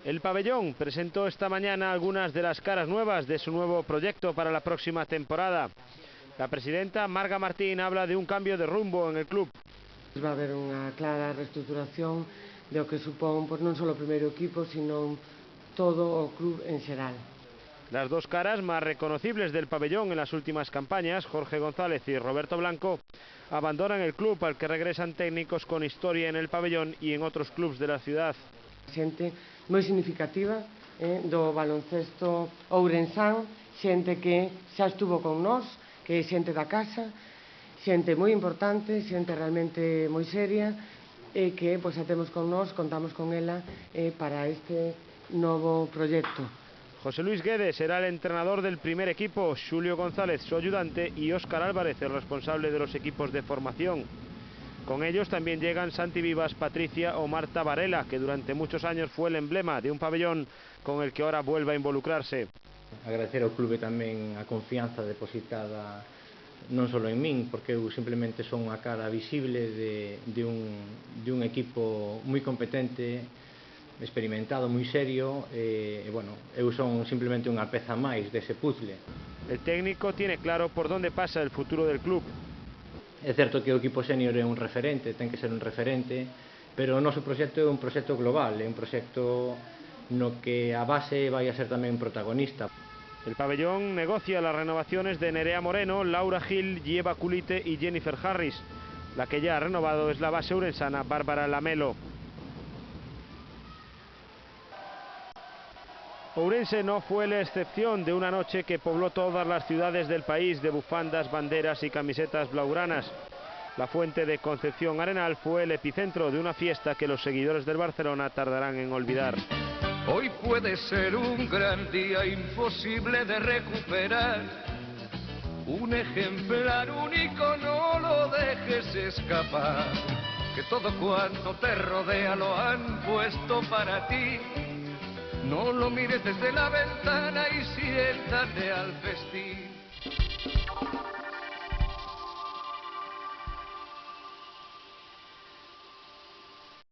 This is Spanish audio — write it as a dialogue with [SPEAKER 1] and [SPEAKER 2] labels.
[SPEAKER 1] El pabellón presentó esta mañana algunas de las caras nuevas de su nuevo proyecto para la próxima temporada. La presidenta Marga Martín habla de un cambio de rumbo en el club.
[SPEAKER 2] Va a haber unha clara reestructuración do que supón non só o primeiro equipo, sino todo o club en xeral.
[SPEAKER 1] Las dos caras más reconocibles del pabellón en las últimas campañas, Jorge González y Roberto Blanco, abandonan el club, al que regresan técnicos con historia en el pabellón y en otros clubes de la ciudad.
[SPEAKER 2] Xente moi significativa do baloncesto ourensán, xente que xa estuvo con nós, que é xente da casa, xente moi importante, xente realmente moi seria, e que a temos con nós, contamos con ela para este novo proxecto.
[SPEAKER 1] José Luis Guedes será el entrenador del primer equipo, Xulio González su ayudante y Óscar Álvarez el responsable de los equipos de formación. Con ellos también llegan Santi Vivas, Patricia o Marta Varela, que durante muchos años fue el emblema de un pabellón con el que ahora vuelve a involucrarse.
[SPEAKER 3] Agradecer ao clube tamén a confianza depositada non só en min, porque eu simplemente son unha cara visible de un equipo moi competente, experimentado, moi serio, bueno, eu son simplemente unha peza máis dese puzzle.
[SPEAKER 1] El técnico tiene claro por dónde pasa el futuro del club.
[SPEAKER 3] É certo que o equipo senior é un referente, ten que ser un referente, pero o noso proxecto é un proxecto global, é un proxecto no que a base vai a ser tamén protagonista.
[SPEAKER 1] El pabellón negocia las renovaciones de Nerea Moreno, Laura Gil, Gieva Culite y Jennifer Harris. La que ya ha renovado es la base urensana Bárbara Lamelo. Ourense no fue la excepción de una noche que pobló todas las ciudades del país de bufandas, banderas y camisetas blaugranas. La fuente de Concepción Arenal fue el epicentro de una fiesta que los seguidores del Barcelona tardarán en olvidar.
[SPEAKER 4] Hoy puede ser un gran día imposible de recuperar. Un ejemplar único, no lo dejes escapar. Que todo cuanto te rodea lo han puesto para ti. No lo mires desde la ventana y siéntate al festín.